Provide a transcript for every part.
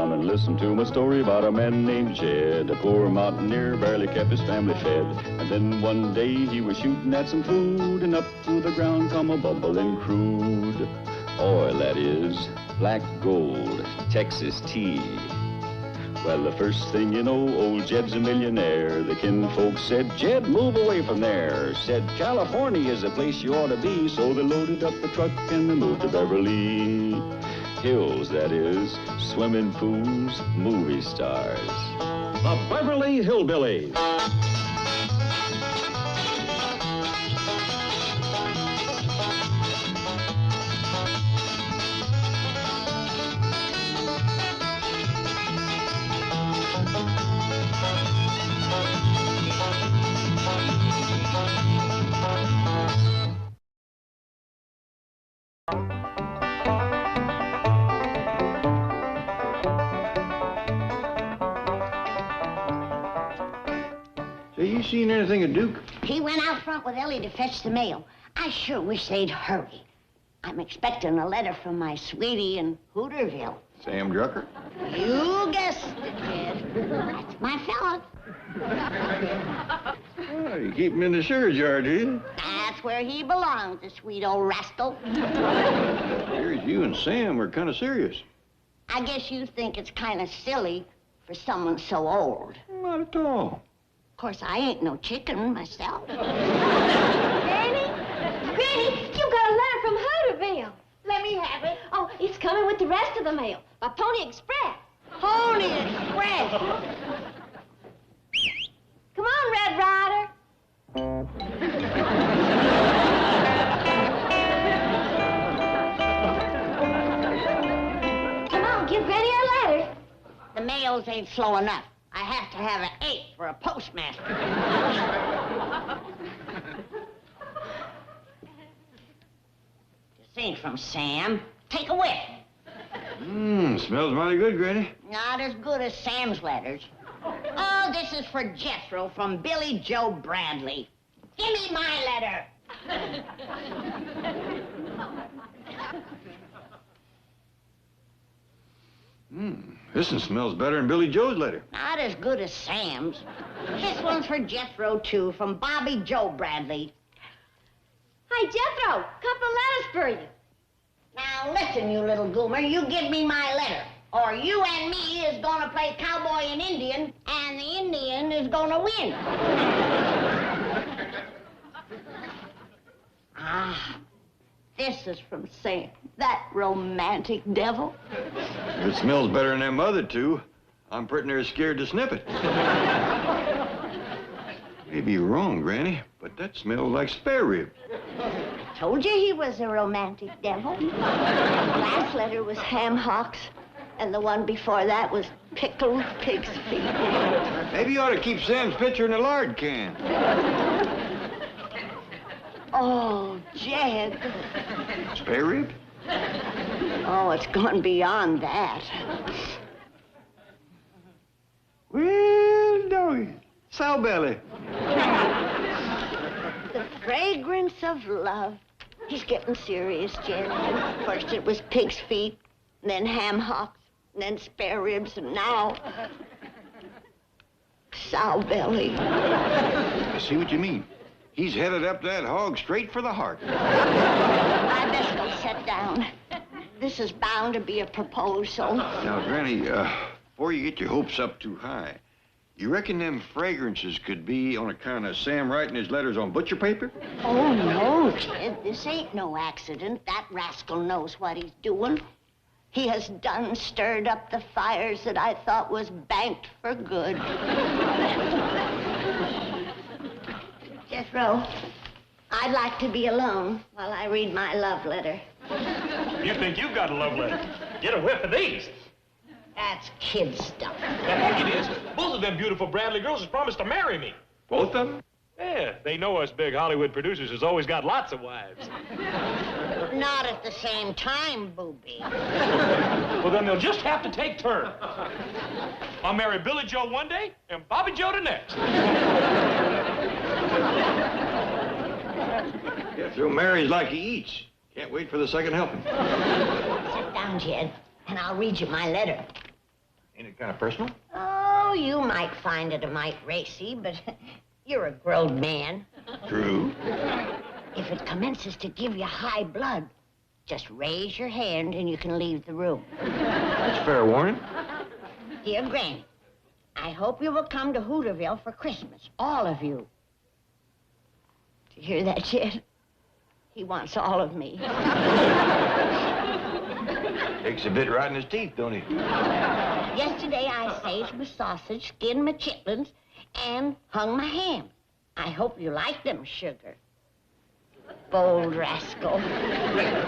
down and listen to my story about a man named Jed. A poor mountaineer barely kept his family fed. And then one day he was shooting at some food, and up through the ground come a bubbling crude oil, that is, black gold, Texas tea. Well, the first thing you know, old Jed's a millionaire. The kinfolks said, Jed, move away from there. Said, California is the place you ought to be. So they loaded up the truck and they moved to Beverly Hills, that is, swimming pools, movie stars. The Beverly Hillbillies. Say, you seen anything of Duke? He went out front with Ellie to fetch the mail. I sure wish they'd hurry. I'm expecting a letter from my sweetie in Hooterville. Sam Drucker? You guessed it, Jed. That's my fella. Oh, you keep him in the sewer jar, do you? That's where he belongs, the sweet old rascal. Here's you and Sam are kind of serious. I guess you think it's kind of silly for someone so old. Not at all. Of course, I ain't no chicken myself. Granny? Granny, you got a letter from Hooterville. Let me have it. Oh, it's coming with the rest of the mail by Pony Express. Pony Express. Come on, Red Ryder. Come on, give Granny her letter. The mails ain't slow enough. I have to have an 8 for a postmaster. This ain't from Sam. Take a whiff. Smells mighty good, Granny. Not as good as Sam's letters. Oh, this is for Jethro from Billy Joe Bradley. Give me my letter. This one smells better than Billy Joe's letter. Not as good as Sam's. This one's for Jethro, too, from Bobby Joe Bradley. Hey, Jethro, couple of letters for you. Now, listen, you little goomer, you give me my letter, or you and me is gonna play cowboy and Indian, and the Indian is gonna win. This is from Sam, that romantic devil. It smells better than them other two. I'm pretty near scared to sniff it. May be wrong, Granny, but that smells like spare rib. Told you he was a romantic devil. The last letter was ham hocks, and the one before that was pickled pig's feet. Maybe you ought to keep Sam's picture in a lard can. Oh, Jed. Spare rib? Oh, it's gone beyond that. Well, doggy. Sow belly. The fragrance of love. He's getting serious, Jed. First it was pig's feet, and then ham hocks, and then spare ribs, and now sow belly. I see what you mean. He's headed up that hog straight for the heart. I best go sit down. This is bound to be a proposal. Now, Granny, before you get your hopes up too high, you reckon them fragrances could be on account of Sam writing his letters on butcher paper? Oh, no, Jed. This ain't no accident. That rascal knows what he's doing. He has done stirred up the fires that I thought was banked for good. Jethro, I'd like to be alone while I read my love letter. You think you've got a love letter? Get a whiff of these. That's kid stuff. That's what it is. Both of them beautiful Bradley girls has promised to marry me. Both of them? Yeah, they know us big Hollywood producers has always got lots of wives. Not at the same time, booby. Well, then they'll just have to take turns. I'll marry Billy Joe one day and Bobby Joe the next. Jethro marries like he eats. Can't wait for the second helping. Sit down, Jed, and I'll read you my letter. Ain't it kind of personal? Oh, you might find it a mite racy, but you're a grown man. True. If it commences to give you high blood, just raise your hand and you can leave the room. That's fair warning. Dear Granny, I hope you will come to Hooterville for Christmas, all of you. Do you hear that, Jed? He wants all of me. Takes a bit right in his teeth, don't he? Yesterday I saved my sausage, skinned my chitlins, and hung my ham. I hope you like them, sugar. Bold rascal.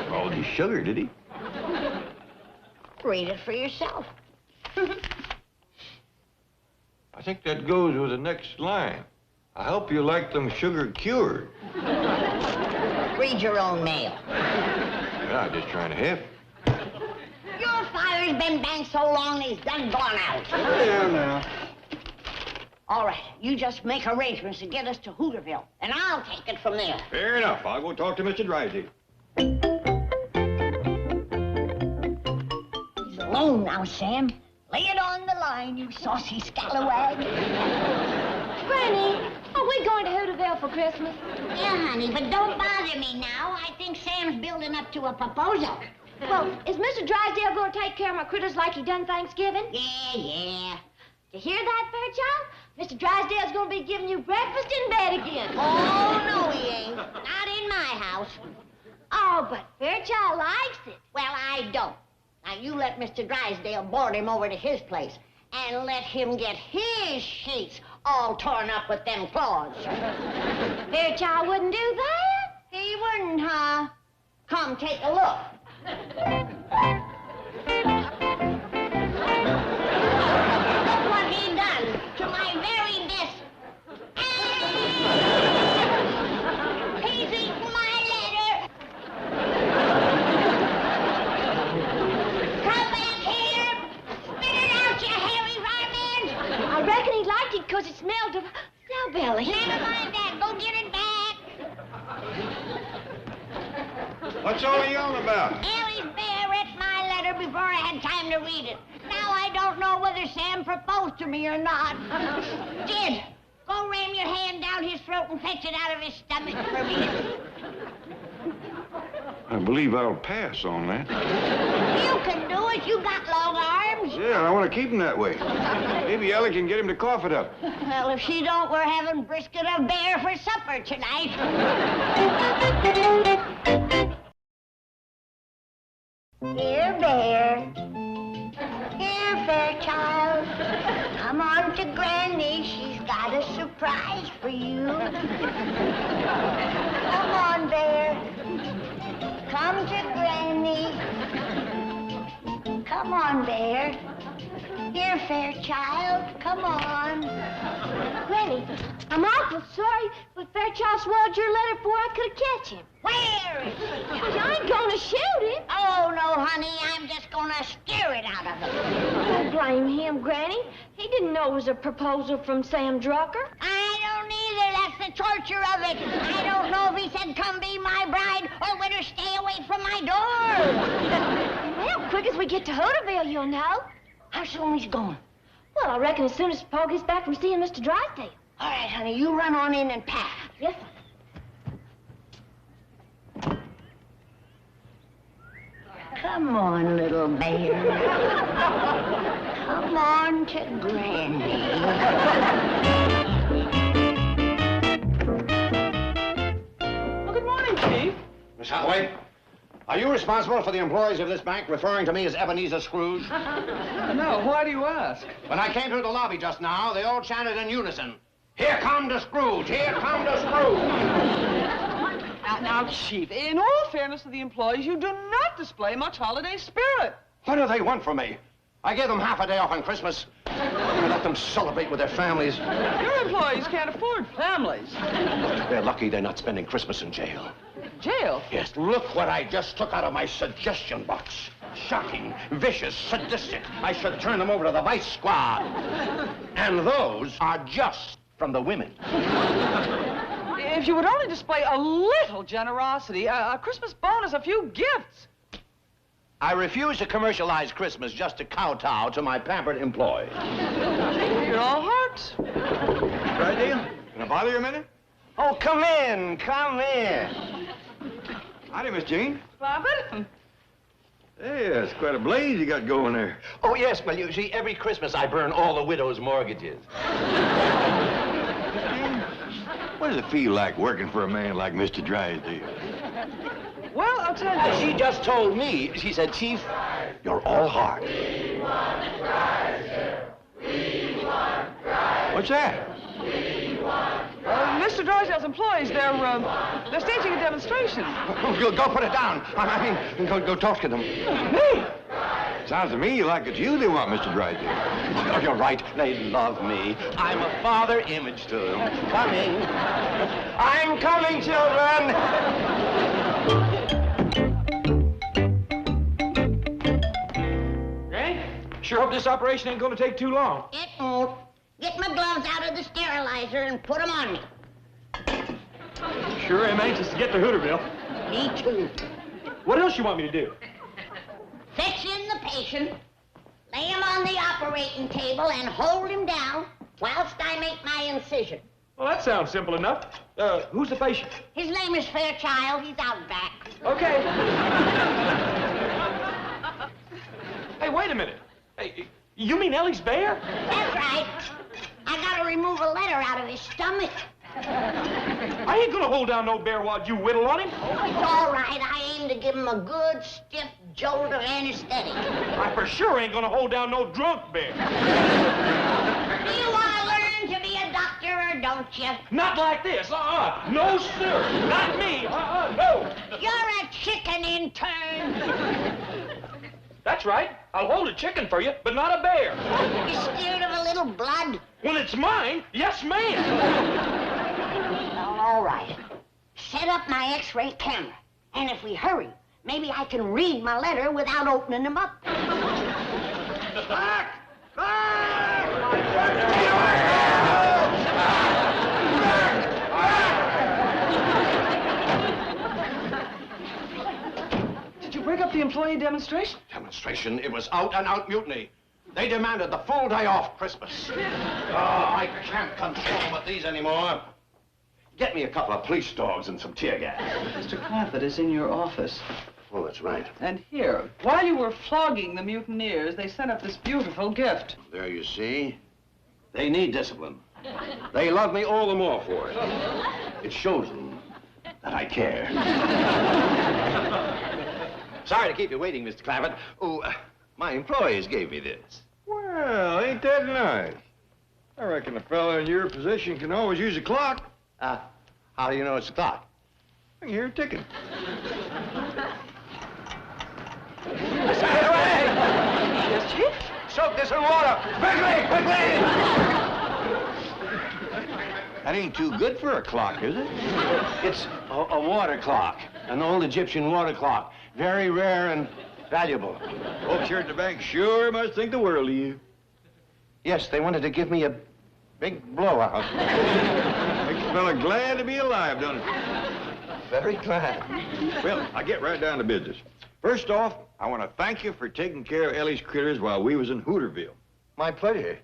Called you sugar, did he? Read it for yourself. I think that goes with the next line. I hope you like them sugar cured. Read your own mail. Yeah, I'm just trying to help. Your fire's been banked so long he's done gone out. Yeah, now. All right, you just make arrangements to get us to Hooterville, and I'll take it from there. Fair enough. I'll go talk to Mr. Drysdale. He's alone now, Sam. Lay it on the line, you saucy scalawag. Granny, are we going to Hooterville for Christmas? Yeah, honey, but don't bother me now. I think Sam's building up to a proposal. Well, is Mr. Drysdale going to take care of my critters like he done Thanksgiving? Yeah. You hear that, Fairchild? Mr. Drysdale's going to be giving you breakfast in bed again. Oh, no, he ain't. Not in my house. Oh, but Fairchild likes it. Well, I don't. Now, you let Mr. Drysdale board him over to his place and let him get his sheets all torn up with them claws. Fairchild wouldn't do that? He wouldn't, huh? Come, take a look. Look what he done to my very best. He's eaten my letter. Come back here. Spit it out, you hairy varmint. I reckon he liked it because it smelled of snowbelly. Never mind that. Go get it back. What's all the yelling about? Ellie's bear read my letter before I had time to read it. Now I don't know whether Sam proposed to me or not. Jed, go ram your hand down his throat and fetch it out of his stomach for me. I believe I'll pass on that. You can do it. You got long arms. Yeah, I want to keep him that way. Maybe Ellie can get him to cough it up. Well, if she don't, we're having brisket of bear for supper tonight. Here, Bear. Here, Fairchild. Come on to Granny. She's got a surprise for you. Come on, Bear. Come to Granny. Come on, Bear. Here, Fairchild. Come on. Granny, I'm awful sorry, but Fairchild swallowed your letter before I could catch him. Where is he? I ain't going to shoot him. Oh, no, honey. I'm just going to scare it out of him. Don't blame him, Granny. He didn't know it was a proposal from Sam Drucker. I don't either. That's the torture of it. I don't know if he said, come be my bride, or better stay away from my door. Well, quick as we get to Hooterville, you'll know. How soon is he going? Well, I reckon as soon as Paul gets back from seeing Mr. Drysdale. All right, honey, you run on in and pack. Yes, sir. Come on, little bear. Come on to Granny. Well, good morning, Chief. Miss Hathaway, are you responsible for the employees of this bank referring to me as Ebenezer Scrooge? No, why do you ask? When I came through the lobby just now, they all chanted in unison, "Here come the Scrooge! Here come the Scrooge!" Now, Chief, in all fairness to the employees, you do not display much holiday spirit. What do they want from me? I gave them half a day off on Christmas. I let them celebrate with their families. Your employees can't afford families. They're lucky they're not spending Christmas in jail. Jail? Yes, look what I just took out of my suggestion box. Shocking, vicious, sadistic. I should turn them over to the vice squad. And those are just from the women. If you would only display a little generosity, a Christmas bonus, a few gifts. I refuse to commercialize Christmas just to kowtow to my pampered employees. You're all heart. Right, Dale? Can I bother you a minute? Oh, come in, come in. Howdy, Miss Jane. Clampett? Hey, that's quite a blaze you got going there. Oh, yes, well, you see, every Christmas I burn all the widows' mortgages. What does it feel like working for a man like Mr. Drysdale? Well, I'll tell you. She just told me, she said, Chief, you're all heart. What's that? Mr. Drysdale's employees, they're staging a demonstration. Go put it down. I mean, go talk to them. Me? Sounds to me like it's you they want, Mr. Drysdale. Oh, you're right. They love me. I'm a father image to them. Coming. I'm coming, children. Granny, sure hope this operation ain't gonna take too long. It won't. Get my gloves out of the sterilizer and put them on me. Sure am anxious to get to Hooterville. Me too. What else you want me to do? Fetch in the patient, lay him on the operating table, and hold him down whilst I make my incision. Well, that sounds simple enough. Who's the patient? His name is Fairchild. He's out back. Okay. Hey, wait a minute. Hey, you mean Ellie's bear? That's right. I gotta remove a letter out of his stomach. I ain't gonna hold down no bear while you whittle on him. Oh, it's all right. I aim to give him a good, stiff jolt of anesthetic. I for sure ain't gonna hold down no drunk bear. Do you want to learn to be a doctor or don't you? Not like this. No, sir. Not me. No. You're a chicken intern. That's right. I'll hold a chicken for you, but not a bear. You scared of a little blood? When it's mine, yes, ma'am. Well, all right. Set up my X-ray camera. And if we hurry, maybe I can read my letter without opening them up. Back! Back! Did you break up the employee demonstration? Demonstration? It was out-and-out mutiny. They demanded the full day off Christmas. Oh, I can't control them with these anymore. Get me a couple of police dogs and some tear gas. Mr. Clampett is in your office. Oh, that's right. And here, while you were flogging the mutineers, they sent up this beautiful gift. There you see. They need discipline. They love me all the more for it. It shows them that I care. Sorry to keep you waiting, Mr. Clampett. Oh, my employees gave me this. Well, ain't that nice? I reckon a fella in your position can always use a clock. How do you know it's a clock? I can hear it ticking. Yes, Chief? Soak this in water! Quickly! Quickly! That ain't too good for a clock, is it? It's a water clock. An old Egyptian water clock. Very rare and valuable. Folks here at the bank sure must think the world of you. Yes, they wanted to give me a big blowout. Makes a fella glad to be alive, doesn't it? Very glad. Well, I'll get right down to business. First off, I want to thank you for taking care of Ellie's critters while we was in Hooterville. My pleasure.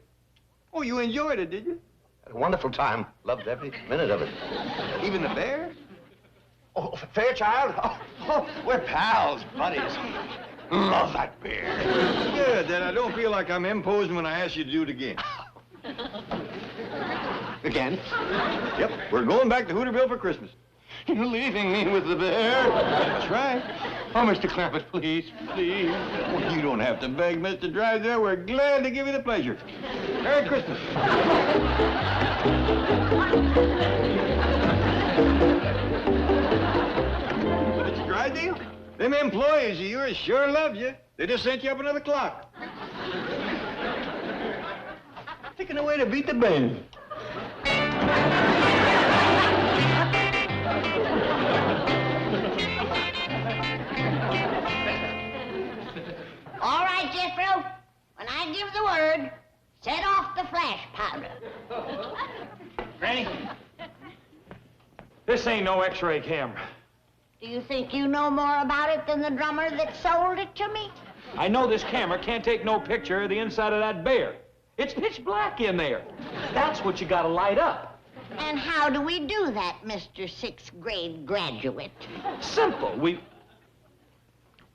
Oh, you enjoyed it, did you? Had a wonderful time. Loved every minute of it. Even the bear? Oh, Fairchild? Oh, we're pals, buddies. Love that bear. Good, then I don't feel like I'm imposing when I ask you to do it again. Again? Yep, we're going back to Hooterville for Christmas. You're leaving me with the bear? That's right. Oh, Mr. Clampett, please, please. Well, you don't have to beg, Mr. Drysdale. We're glad to give you the pleasure. Merry Christmas. Mr. Drysdale, them employees of yours sure love you. They just sent you up another clock. Thinking a way to beat the band. All right, Jethro. When I give the word, set off the flash powder. Granny, this ain't no X-ray camera. Do you think you know more about it than the drummer that sold it to me? I know this camera can't take no picture of the inside of that bear. It's pitch black in there. That's what you gotta light up. And how do we do that, Mr. Sixth grade graduate? Simple. We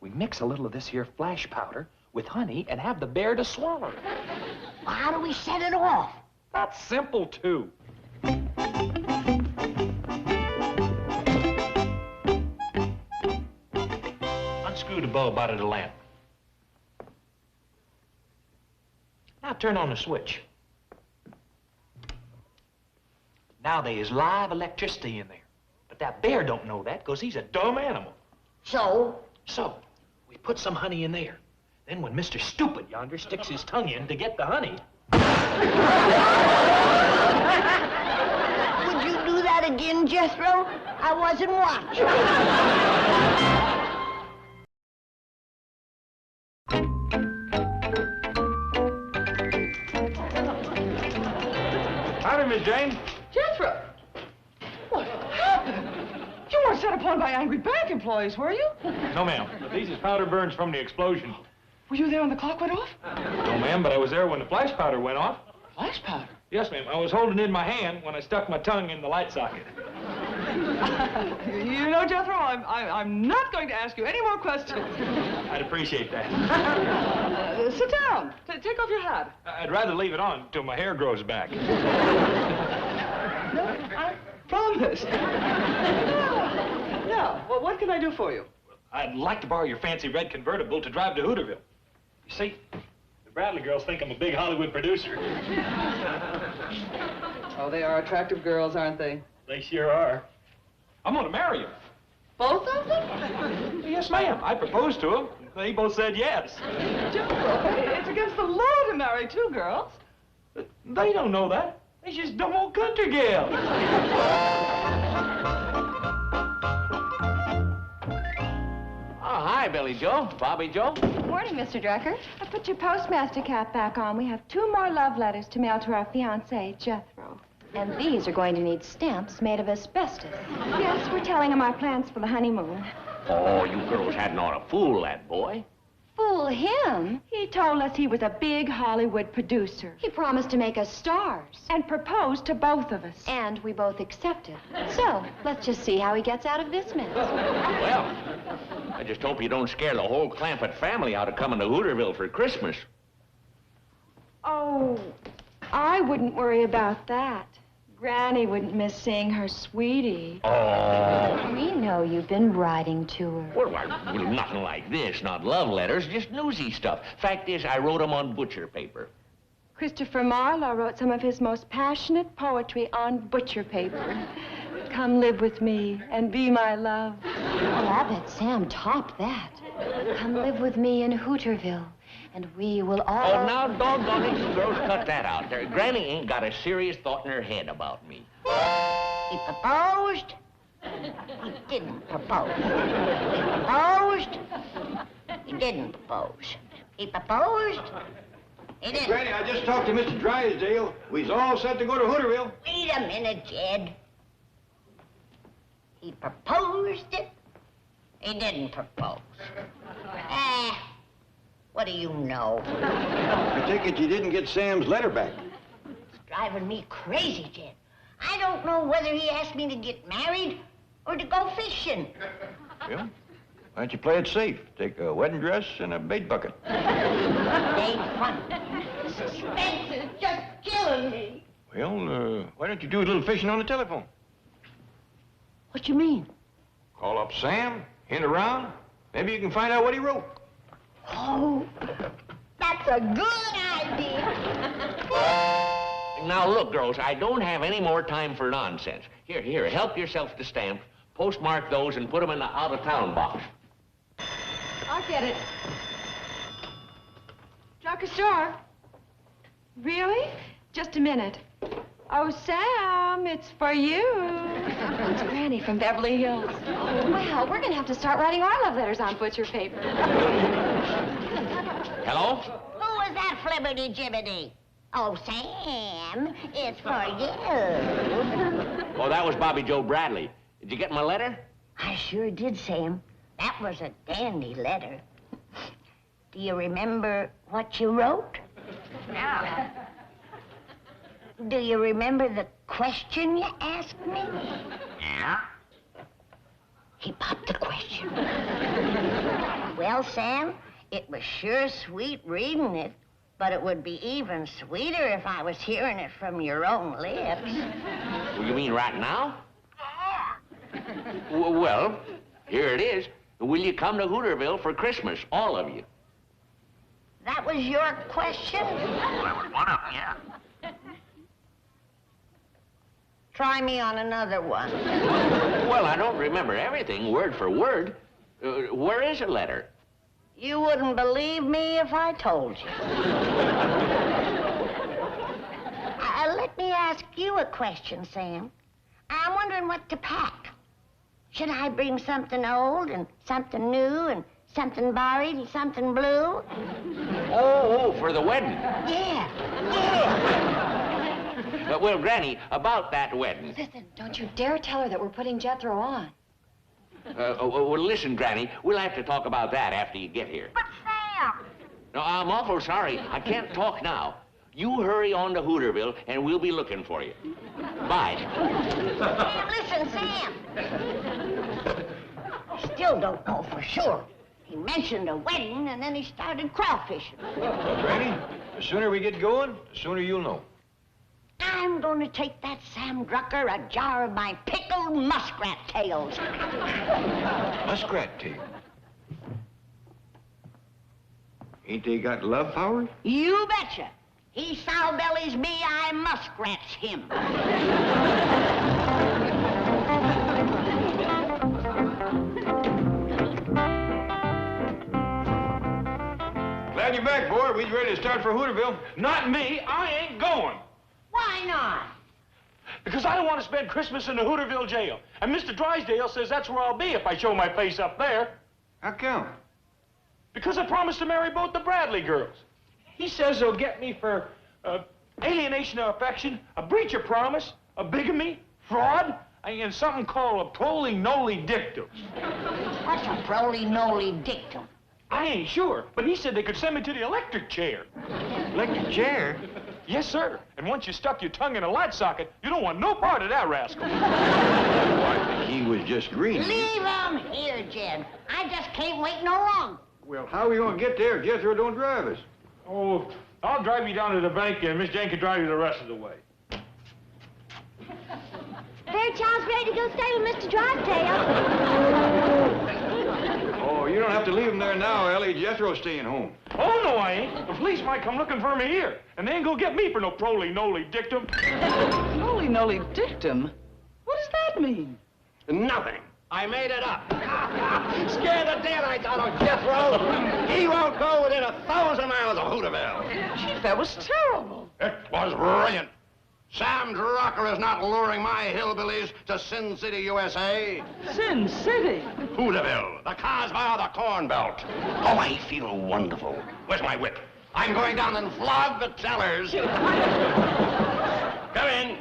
mix a little of this here flash powder with honey and have the bear to swallow it. Well, how do we set it off? That's simple, too. Unscrew the bulb out of the lamp. Now turn on the switch. Now there is live electricity in there. But that bear don't know that because he's a dumb animal. So? So, we put some honey in there. Then when Mr. Stupid yonder sticks his tongue in to get the honey... Would you do that again, Jethro? I wasn't watching. Howdy, Miss Jane. Jethro! What happened? You weren't set upon by angry bank employees, were you? No, ma'am. But these is powder burns from the explosion. Were you there when the clock went off? No, ma'am, but I was there when the flash powder went off. Flash powder? Yes, ma'am. I was holding it in my hand when I stuck my tongue in the light socket. You know, Jethro, I'm not going to ask you any more questions. I'd appreciate that. Sit down. Take off your hat. I'd rather leave it on until my hair grows back. I promise. Now, well, what can I do for you? I'd like to borrow your fancy red convertible to drive to Hooterville. You see, the Bradley girls think I'm a big Hollywood producer. Oh, they are attractive girls, aren't they? They sure are. I'm gonna marry them. Both of them? Yes, ma'am. I proposed to them. They both said yes. Jethro, it's against the law to marry two girls. They don't know that. They're just dumb old country gals. Oh, hi, Billy Joe. Bobby Joe. Good morning, Mr. Drucker. I put your postmaster cap back on. We have 2 more love letters to mail to our fiancé, Jethro. And these are going to need stamps made of asbestos. Yes, we're telling him our plans for the honeymoon. Oh, you girls hadn't ought to fool that boy. Fool him? He told us he was a big Hollywood producer. He promised to make us stars. And proposed to both of us. And we both accepted. So, let's just see how he gets out of this mess. Well, I just hope you don't scare the whole Clampett family out of coming to Hooterville for Christmas. Oh, I wouldn't worry about that. Granny wouldn't miss seeing her sweetie. Oh. We know you've been writing to her. Well, nothing like this, not love letters, just newsy stuff. Fact is, I wrote them on butcher paper. Christopher Marlowe wrote some of his most passionate poetry on butcher paper. Come live with me and be my love. Oh, I bet Sam topped that. Come live with me in Hooterville, and we will all... Oh, now, doggone it, you girls, cut that out. Granny ain't got a serious thought in her head about me. He proposed. He didn't propose. He proposed. He didn't propose. He proposed. He didn't. Granny, I just talked to Mr. Drysdale. We's all set to go to Hooterville. Wait a minute, Jed. He proposed it. He didn't propose. What do you know? I take it you didn't get Sam's letter back. It's driving me crazy, Jed. I don't know whether he asked me to get married or to go fishing. Well, why don't you play it safe? Take a wedding dress and a bait bucket. It ain't fun. The suspense is just killing me. Well, why don't you do a little fishing on the telephone? What you mean? Call up Sam, hint around. Maybe you can find out what he wrote. Oh, that's a good idea. Now, look, girls, I don't have any more time for nonsense. Here, help yourself to stamps. Postmark those and put them in the out-of-town box. I'll get it. Drucker Store. Really? Just a minute. Oh, Sam, it's for you. It's Granny from Beverly Hills. Oh, well, we're going to have to start writing our love letters on butcher paper. Hello? Who was that flibberty-gibbety? Oh, Sam, it's for you. Oh, that was Bobby Joe Bradley. Did you get my letter? I sure did, Sam. That was a dandy letter. Do you remember what you wrote? No. Do you remember the question you asked me? Yeah? He popped the question. Well, Sam, it was sure sweet reading it, but it would be even sweeter if I was hearing it from your own lips. You mean right now? Well, here it is. Will you come to Hooterville for Christmas, all of you? That was your question? That was one of them, yeah. Try me on another one. Well, I don't remember everything word for word. Where is the letter? You wouldn't believe me if I told you. Let me ask you a question, Sam. I'm wondering what to pack. Should I bring something old and something new and something borrowed and something blue? Oh, for the wedding. Yeah. Well, Granny, about that wedding. Listen, don't you dare tell her that we're putting Jethro on. Well, listen, Granny, we'll have to talk about that after you get here. But Sam! No, I'm awful sorry. I can't talk now. You hurry on to Hooterville, and we'll be looking for you. Bye. Sam, listen, Sam. Still don't know for sure. He mentioned a wedding, and then he started crawfishing. Granny, the sooner we get going, the sooner you'll know. I'm going to take that Sam Drucker a jar of my pickled muskrat tails. Muskrat tail. Ain't they got love powers? You betcha. He sow-bellies me, I muskrats him. Glad you're back, boy. We's ready to start for Hooterville. Not me. I ain't going. Why not? Because I don't want to spend Christmas in the Hooterville jail. And Mr. Drysdale says that's where I'll be if I show my face up there. How come? Because I promised to marry both the Bradley girls. He says he'll get me for alienation of affection, a breach of promise, a bigamy, fraud, and something called a proli-noli dictum. What's a proli-noli dictum? I ain't sure, but he said they could send me to the electric chair. Electric chair? Yes, sir. And once you stuck your tongue in a light socket, you don't want no part of that rascal. I think he was just green. Leave him here, Jed. I just can't wait no longer. Well, how are we going to get there if Jethro don't drive us? Oh, I'll drive you down to the bank, and Miss Jane can drive you the rest of the way. Fairchild's ready to go stay with Mr. Drysdale. Oh, you don't have to leave him there now, Ellie. Jethro's staying home. Oh, no, I ain't. The police might come looking for me here, and they ain't gonna get me for no proli-noli dictum. Noli dictum? What does that mean? Nothing. I made it up. Scare the daylights out of Jethro. He won't go within 1,000 miles of Hooterville. Chief, that was terrible. It was brilliant. Sam Drucker is not luring my hillbillies to Sin City, USA. Sin City. Hooterville, the Cosby of the Corn Belt. Oh, I feel wonderful. Where's my whip? I'm going down and flog the tellers. Come in.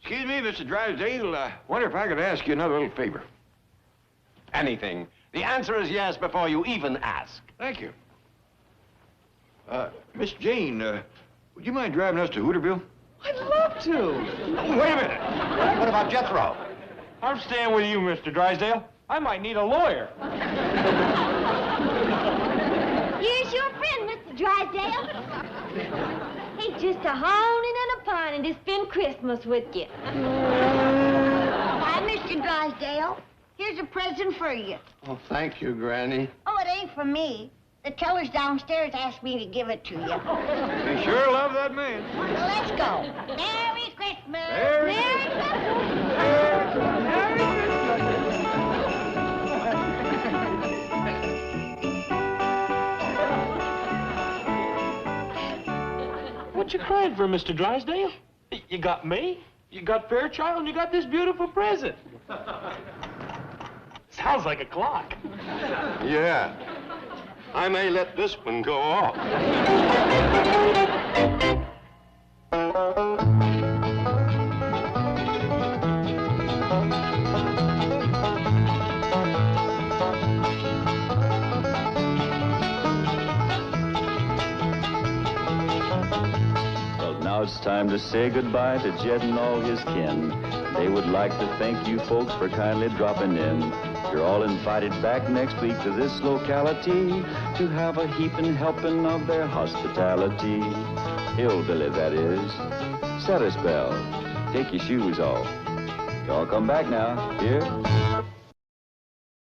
Excuse me, Mr. Drysdale. I wonder if I could ask you another little favor. Anything. The answer is yes before you even ask. Thank you. Miss Jane, would you mind driving us to Hooterville? I'd love to. Wait a minute. What about Jethro? I'm staying with you, Mr. Drysdale. I might need a lawyer. Here's your friend, Mr. Drysdale. He's just a honing and a pining to spend Christmas with you. Why, Mr. Drysdale, here's a present for you. Oh, thank you, Granny. Oh, it ain't for me. The tellers downstairs asked me to give it to you. They sure love that man. Well, let's go. Merry Christmas. Merry What you crying for, Mr. Drysdale? You got me, you got Fairchild, and you got this beautiful present. Sounds like a clock. Yeah. I may let this one go off. Now it's time to say goodbye to Jed and all his kin. They would like to thank you folks for kindly dropping in. You're all invited back next week to this locality to have a heaping helping of their hospitality. Hillbilly, that is. Set a spell. Take your shoes off. Y'all come back now. Here?